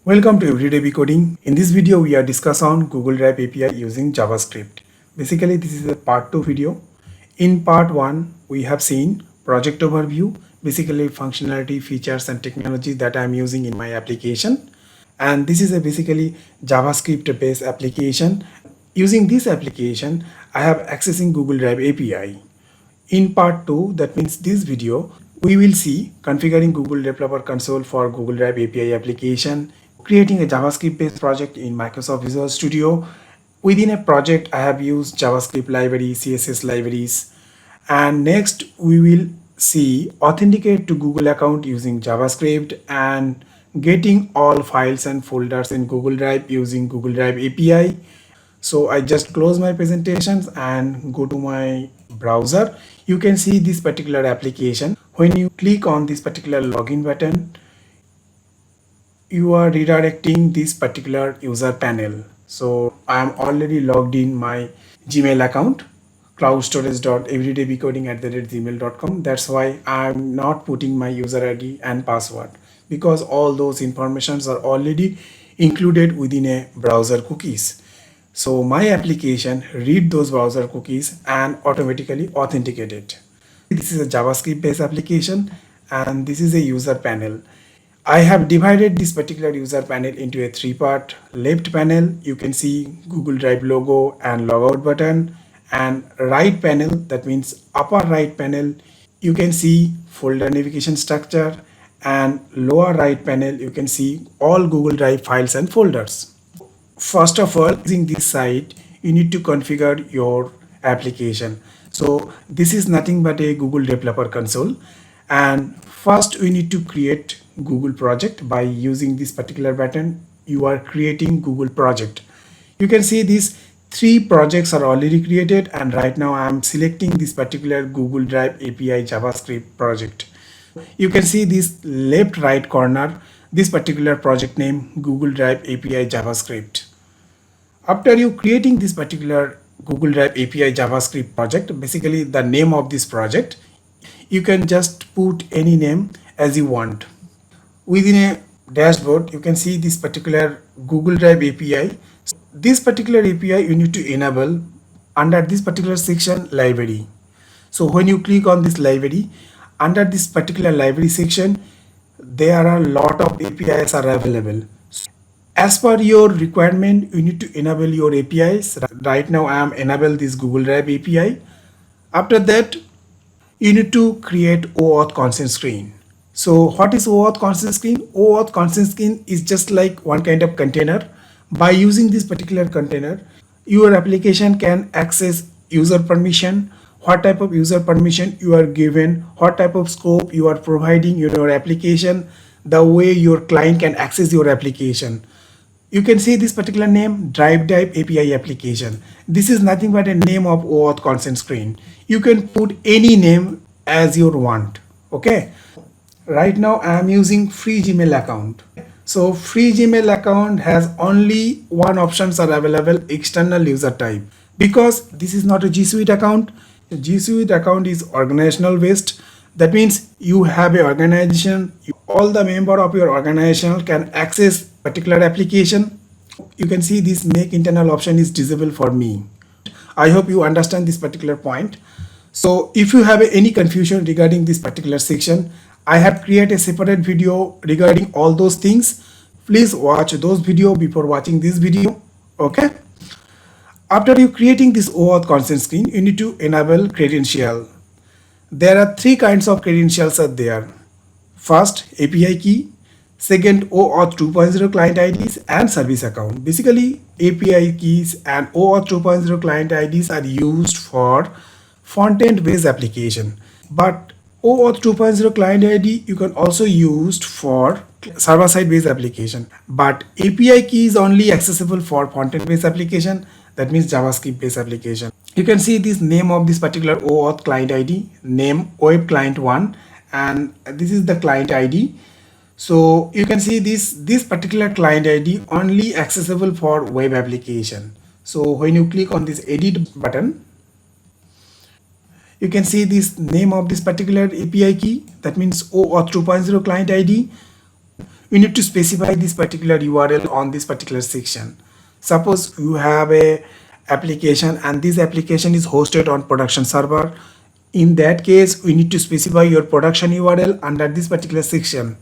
Welcome to Everyday Coding. In this video, we are discussing on Google Drive API using JavaScript. Basically, this is a part 2 video. In part 1, we have seen project overview, basically functionality, features and technology that I am using in my application. And this is a basically JavaScript based application. Using this application, I have accessing Google Drive API. In part 2, that means this video, we will see configuring Google Developer Console for Google Drive API application, creating a JavaScript based project in Microsoft Visual Studio. Within a project, I have used JavaScript library, CSS libraries. And next, we will see authenticate to Google account using JavaScript and getting all files and folders in Google Drive using Google Drive API. So I just close my presentations and go to my browser. You can see this particular application. When you click on this particular login button, you are redirecting this particular user panel. So I am already logged in my Gmail account, cloudstorage.everydaybecoding@gmail.com. That's why I'm not putting my user ID and password, because all those informations are already included within a browser cookies. So my application read those browser cookies and automatically authenticate it. This is a JavaScript based application and this is a user panel. I have divided this particular user panel into a 3-part. Left panel, you can see Google Drive logo and logout button, and right panel, that means upper right panel, you can see folder navigation structure, and lower right panel, you can see all Google Drive files and folders. First of all, using this site, you need to configure your application. So this is nothing but a Google Developer Console. And first we need to create Google project. By using this particular button, you are creating Google project. You can see these 3 projects are already created, and right now I am selecting this particular Google Drive API JavaScript project. You can see this left right corner, this particular project name, Google Drive API JavaScript. After you creating this particular Google Drive API JavaScript project, basically the name of this project, you can just put any name as you want. Within a dashboard, you can see this particular Google Drive API. This particular API you need to enable under this particular section, library. So when you click on this library, under this particular library section, there are a lot of APIs are available. As per your requirement, you need to enable your APIs. Right now I am enable this Google Drive API. After that, you need to create OAuth consent screen. So what is OAuth consent screen? OAuth consent screen is just like one kind of container. By using this particular container, your application can access user permission, what type of user permission you are given, what type of scope you are providing in your application, the way your client can access your application. You can see this particular name, Drive API application. This is nothing but a name of OAuth consent screen. You can put any name as you want. Okay. Right now I am using free Gmail account. So free Gmail account has only one options are available, external user type. Because this is not a G Suite account. A G Suite account is organizational based. That means you have an organization, all the member of your organization can access particular application. You can see this make internal option is disabled for me. I hope you understand this particular point. So if you have any confusion regarding this particular section, I have created a separate video regarding all those things. Please watch those videos before watching this video. Okay. After you creating this OAuth consent screen, you need to enable credential. There are 3 kinds of credentials are there. First, API key. Second, OAuth 2.0 client IDs and service account. Basically, API keys and OAuth 2.0 client IDs are used for front-end based application. But OAuth 2.0 client ID you can also use for server-side based application. But API key is only accessible for front-end based application. That means JavaScript based application. You can see this name of this particular OAuth client ID, name web client 1, and this is the client ID. So you can see this particular client ID only accessible for web application. So when you click on this edit button, you can see this name of this particular API key, that means OAuth 2.0 client ID. we need to specify this particular URL on this particular section. Suppose you have a application and this application is hosted on production server. In that case, we need to specify your production URL under this particular section.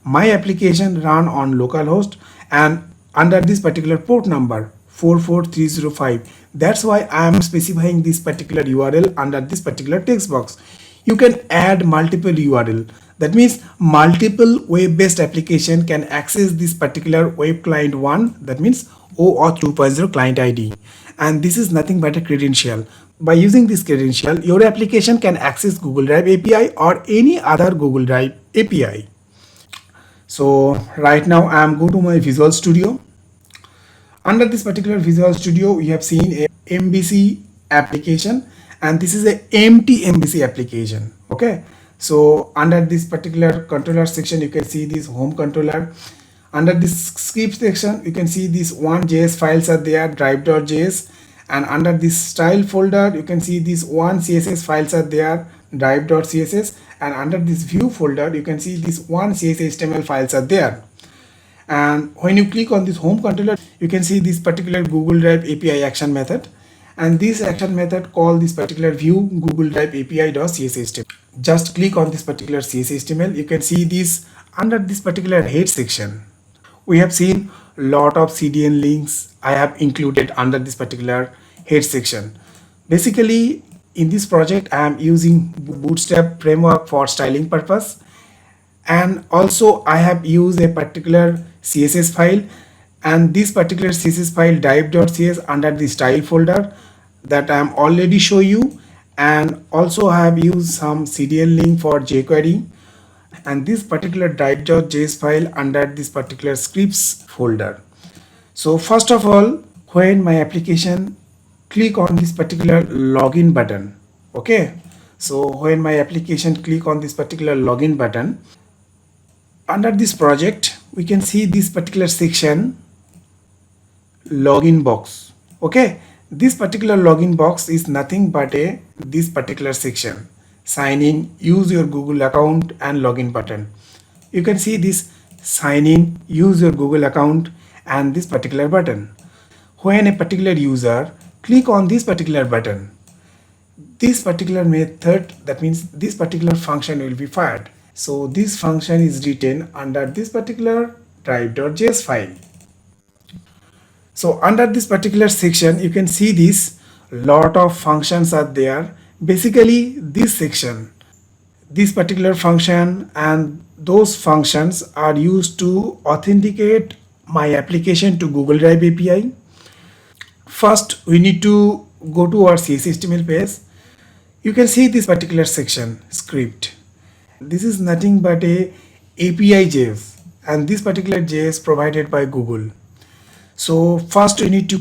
My application run on localhost and under this particular port number 44305. That's why I am specifying this particular URL under this particular text box. You can add multiple URL. That means multiple web-based application can access this particular web client 1. That means OAuth 2.0 client ID. And this is nothing but a credential. By using this credential, your application can access Google Drive API or any other Google Drive API. So right now I am go to my Visual Studio. Under this particular Visual Studio, we have seen a MVC application, and this is a empty MVC application. Okay, so under this particular controller section, you can see this home controller. Under this script section, you can see these one JS files are there, drive.js, and under this style folder, you can see these one CSS files are there, drive.css, and under this view folder, you can see this one CSS HTML files are there. And when you click on this home controller, you can see this particular Google Drive API action method, and this action method call this particular view Google Drive API.cshtml. Just click on this particular CSS HTML. You can see this under this particular head section. We have seen lot of CDN links I have included under this particular head section. Basically, in this project, I am using Bootstrap framework for styling purpose. And also I have used a particular CSS file, and this particular CSS file dive.cs under the style folder that I am already show you. And also I have used some CDN link for jQuery, and this particular dive.js file under this particular scripts folder. So first of all, when my application click on this particular login button, okay, so when my application click on this particular login button, under this project we can see this particular section login box. Okay, this particular login box is nothing but this particular section, sign in, use your Google account, and login button. You can see this sign in, use your Google account, and this particular button. When a particular user click on this particular button, this particular method, that means this particular function will be fired. So this function is written under this particular drive.js file. So under this particular section, you can see this lot of functions are there. Basically this section, this particular function and those functions are used to authenticate my application to Google Drive API. First, we need to go to our CSS HTML page. You can see this particular section, script. This is nothing but a API JS, and this particular JS provided by Google. So first we need to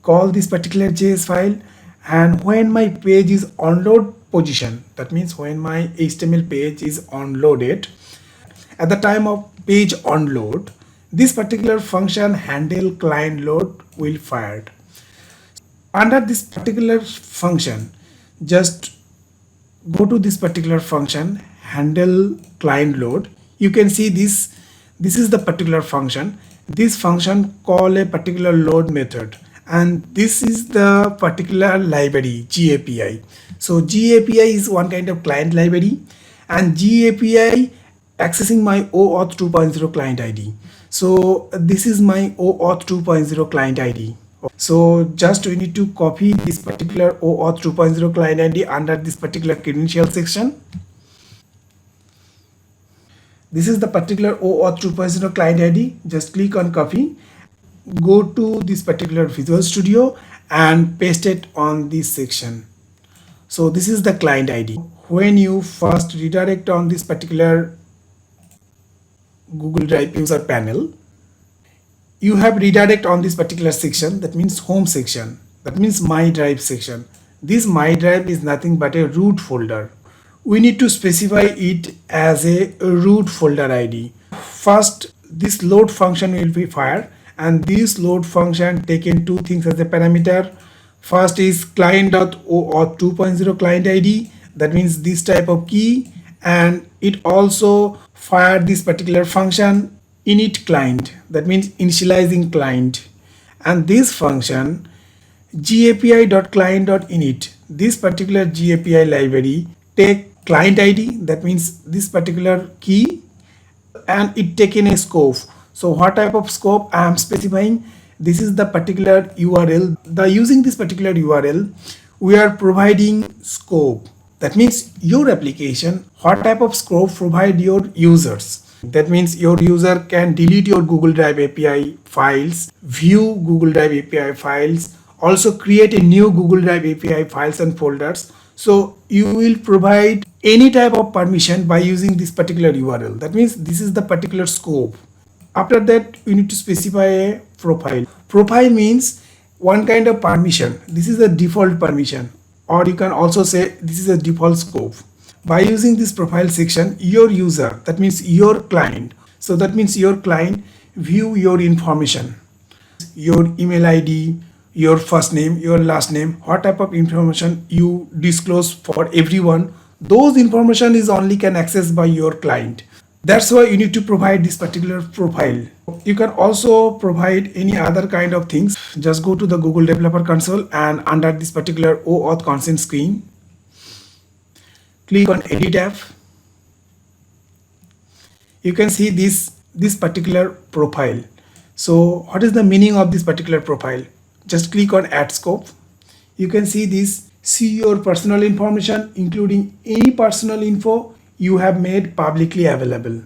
call this particular JS file, and when my page is on load position, that means when my HTML page is onloaded, at the time of page onload, this particular function handle client load will fired. Under this particular function, just go to this particular function handle client load. You can see this is the particular function. This function call a particular load method, and this is the particular library GAPI. So GAPI is one kind of client library, and GAPI accessing my OAuth 2.0 client ID. So this is my OAuth 2.0 client ID. So just we need to copy this particular OAuth 2.0 client ID under this particular credential section. This is the particular OAuth 2.0 client ID. Just click on copy, go to this particular Visual Studio and paste it on this section. So this is the client ID. When you first redirect on this particular Google Drive user panel, you have redirect on this particular section, that means home section, that means my drive section. This my drive is nothing but a root folder. We need to specify it as a root folder ID. First, this load function will be fired, and this load function taken two things as a parameter. First is client.oauth 2.0 client ID, that means this type of key, and it also fired this particular function init client, that means initializing client. And this function gapi.client.init, this particular gapi library take client id, that means this particular key, and it taken a scope. So what type of scope I am specifying? This is the particular URL. Using this particular URL, we are providing scope. That means your application, what type of scope provide your users. That means your user can delete your Google Drive API files, view Google Drive API files, also create a new Google Drive API files and folders. So you will provide any type of permission by using this particular URL. That means this is the particular scope. After that, you need to specify a profile. Profile means one kind of permission. This is a default permission, or you can also say this is a default scope. By using this profile section, your user, that means your client, so that means your client view your information, your email ID, your first name, your last name, what type of information you disclose for everyone. Those information is only can access by your client. That's why you need to provide this particular profile. You can also provide any other kind of things. Just go to the Google Developer Console, and under this particular OAuth consent screen, click on Edit tab. You can see this particular profile. So what is the meaning of this particular profile? Just click on Add Scope. You can see this. See your personal information, including any personal info you have made publicly available.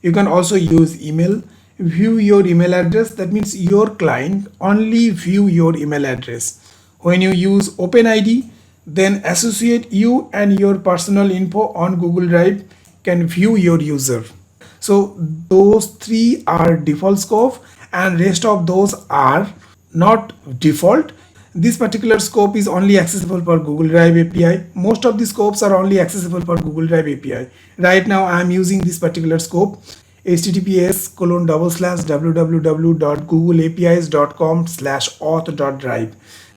You can also use email. View your email address. That means your client only view your email address. When you use OpenID, then associate you and your personal info on Google Drive can view your user. So those three are default scope, and rest of those are not default. This particular scope is only accessible for Google Drive API. Most of the scopes are only accessible for Google Drive API. Right now I am using this particular scope, https://www.googleapis.com/auth.drive.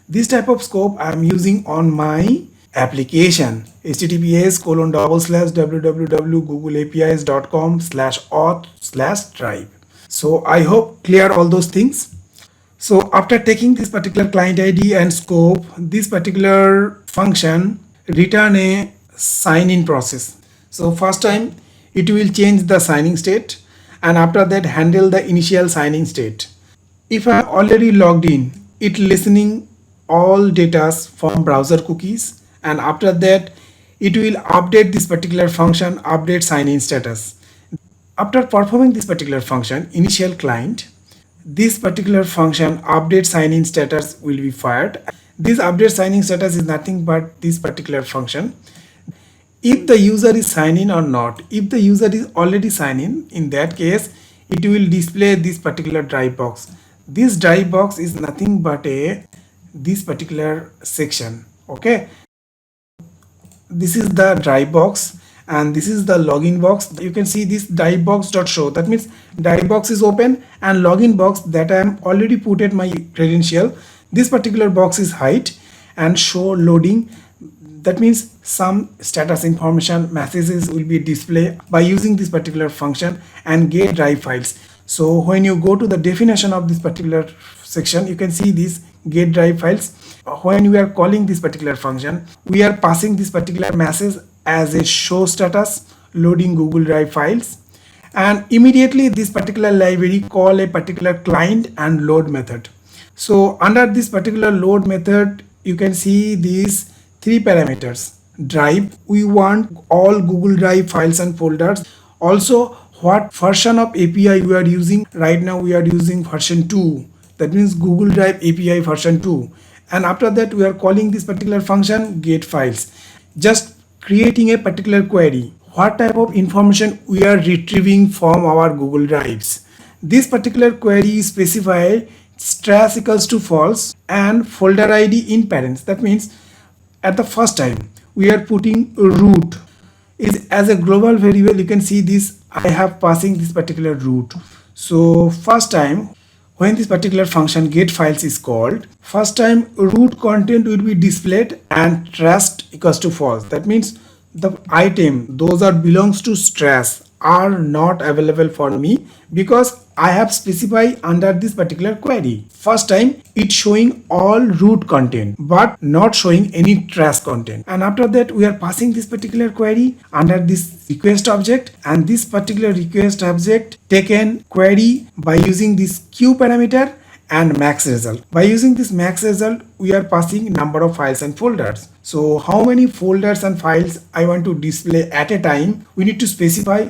This type of scope I am using on my application, https://www.googleapis.com/auth/drive. So I hope clear all those things. So after taking this particular client ID and scope, this particular function return a sign-in process. So first time it will change the signing state, and after that handle the initial signing state. If I am already logged in, it listening all data from browser cookies, and after that it will update this particular function, update sign-in status. After performing this particular function, initial client, this particular function update sign-in status will be fired. This update sign-in status is nothing but this particular function. If the user is signed in or not, if the user is already signed in that case, it will display this particular drive box. This drive box is nothing but this particular section. Okay, this is the drive box, and this is the login box. You can see this drive box.show. That means drive box is open, and login box that I am already put at my credential. This particular box is hide and show loading. That means some status information messages will be displayed by using this particular function and get drive files. So when you go to the definition of this particular section, you can see this get drive files. When we are calling this particular function, we are passing this particular message as a show status loading Google Drive files, and immediately this particular library call a particular client and load method. So under this particular load method, you can see these three parameters. Drive, we want all Google Drive files and folders. Also what version of API we are using. Right now we are using version 2, that means Google Drive API version 2. And after that we are calling this particular function get files, just creating a particular query. What type of information we are retrieving from our Google Drives. This particular query is specified trash equals to false and folder ID in parents. That means at the first time we are putting root is as a global variable. You can see this, I have passing this particular root. So first time when this particular function get files is called, first time root content will be displayed and trash equals to false. That means the item those are belongs to trash are not available for me because I have specified under this particular query. First time it's showing all root content but not showing any trash content. And after that we are passing this particular query under this request object, and this particular request object taken query by using this Q parameter and max result. By using this max result we are passing number of files and folders. So how many folders and files I want to display at a time, we need to specify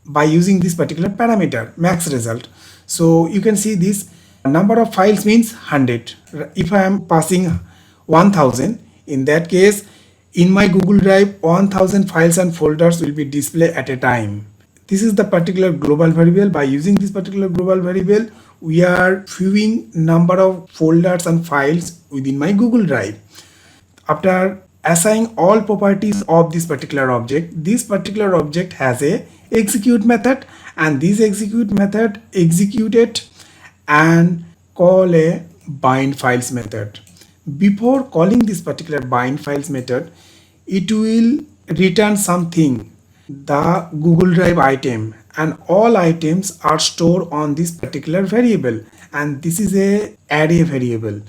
by using this particular parameter max result. So you can see this number of files means 100. If I am passing 1000, in that case in my Google Drive 1000 files and folders will be displayed at a time. This is the particular global variable. By using this particular global variable we are viewing number of folders and files within my Google Drive. After assigning all properties of this particular object, this particular object has a execute method, and this execute method executed and call a bind files method. Before calling this particular bind files method, it will return something, the Google Drive item, and all items are stored on this particular variable, and this is a array variable,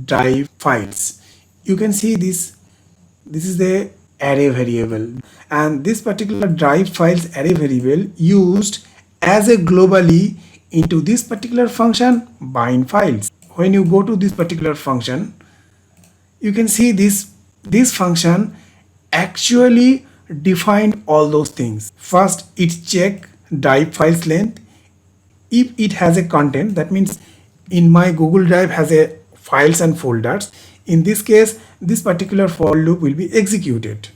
drive files. You can see this is the array variable, and this particular drive files array variable used as a globally into this particular function bind files. When you go to this particular function, you can see this function actually defined all those things. First it check drive files length. If it has a content, that means in my Google Drive has a files and folders, in this case this particular for loop will be executed.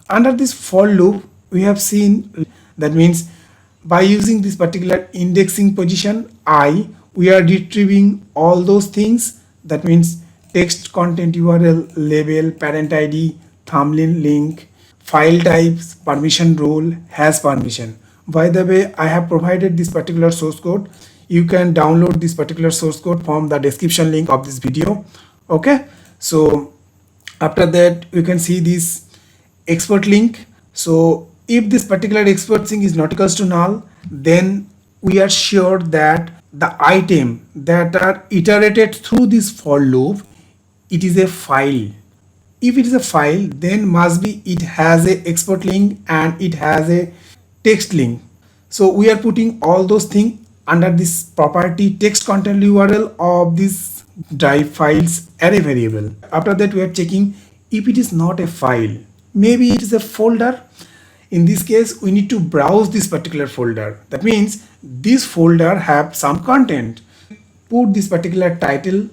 Under this for loop we have seen, that means by using this particular indexing position I, we are retrieving all those things, that means text content URL, label, parent ID, thumbnail link, file types, permission role, has permission. By the way, I have provided this particular source code. You can download this particular source code from the description link of this video. Okay, so after that you can see this export link. So if this particular export thing is not equals to null, then we are sure that the item that are iterated through this for loop, it is a file. If it is a file, then must be it has a export link and it has a text link. So we are putting all those things under this property text content URL of this drive files array variable. After that we are checking if it is not a file, maybe it is a folder. In this case we need to browse this particular folder. That means this folder have some content. Put this particular title.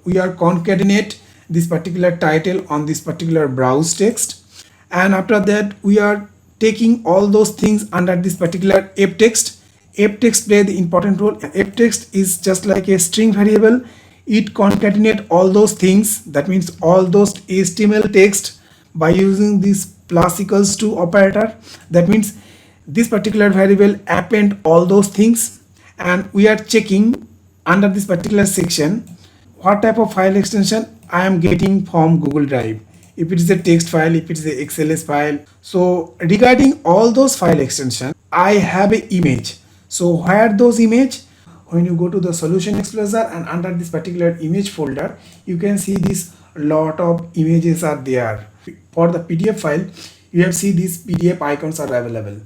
We are concatenate this particular title on this particular browse text, and after that we are taking all those things under this particular f text. F text play the important role. F text is just like a string variable. It concatenate all those things, that means all those HTML text by using this plus equals to operator. That means this particular variable append all those things, and we are checking under this particular section what type of file extension I am getting from Google Drive. If it is a text file, if it is a XLS file. So regarding all those file extension, I have an image. So where those image? When you go to the solution explorer and under this particular image folder, you can see this lot of images are there. For the PDF file, you have see these PDF icons are available.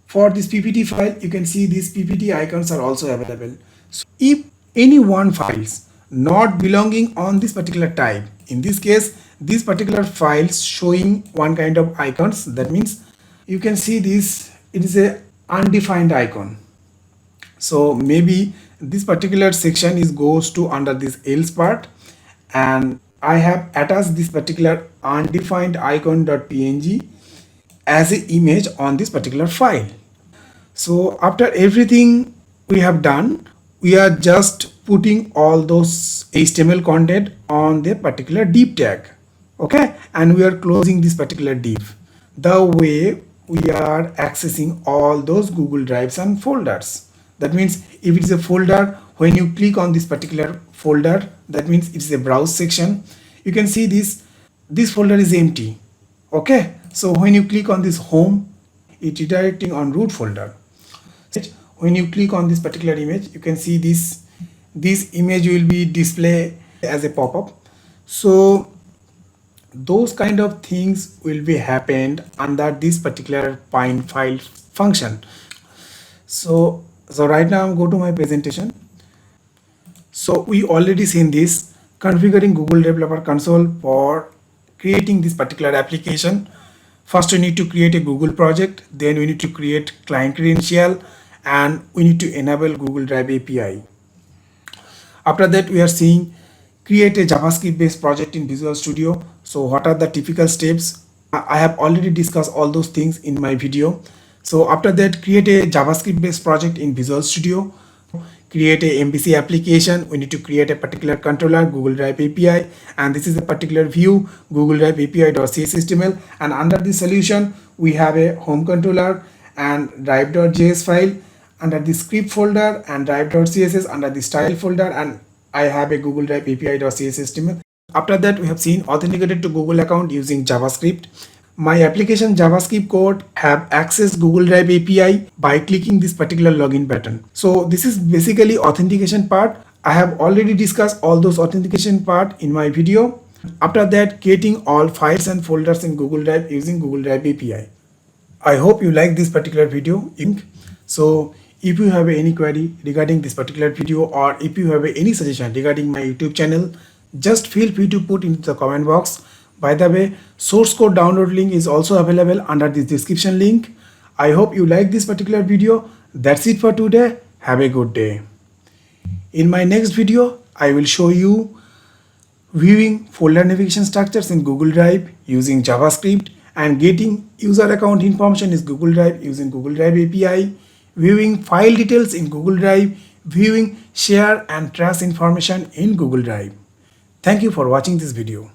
For this PPT file, you can see these PPT icons are also available. So if any one files not belonging on this particular type, in this case this particular files showing one kind of icons, that means you can see this, it is a undefined icon. So maybe this particular section is goes to under this else part, and I have attached this particular undefined icon.png as an image on this particular file. So after everything we have done, we are just putting all those HTML content on the particular div tag. Okay, and we are closing this particular div. The way we are accessing all those Google Drives and folders. That means if it is a folder, when you click on this particular folder, that means it is a browse section. You can see this folder is empty. Okay, so when you click on this home, it redirecting on root folder. when you click on this particular image, you can see this image will be displayed as a pop-up. So those kind of things will be happened under this particular find file function. So right now I'm go to my presentation. So we already seen this configuring Google Developer Console for creating this particular application. First we need to create a Google project, then we need to create client credential, and we need to enable Google Drive API. After that, we are seeing create a JavaScript based project in Visual Studio. So what are the typical steps? I have already discussed all those things in my video. So after that, create a JavaScript based project in Visual Studio. Create a MVC application. We need to create a particular controller, Google Drive API, and this is a particular view, Google Drive API.cshtml. And under this solution, we have a home controller and drive.js file under the script folder, and drive.css under the style folder, and I have a Google Drive API.cshtml. After that, we have seen authenticated to Google account using JavaScript. My application JavaScript code have accessed Google Drive API by clicking this particular login button. So this is basically authentication part. I have already discussed all those authentication part in my video. After that, creating all files and folders in Google Drive using Google Drive API. I hope you like this particular video. So if you have any query regarding this particular video, or if you have any suggestion regarding my YouTube channel, just feel free to put into the comment box. By the way, source code download link is also available under this description link. I hope you like this particular video. That's it for today. Have a good day. In my next video, I will show you viewing folder navigation structures in Google Drive using JavaScript, and getting user account information in Google Drive using Google Drive API, viewing file details in Google Drive, viewing share and trace information in Google Drive. Thank you for watching this video.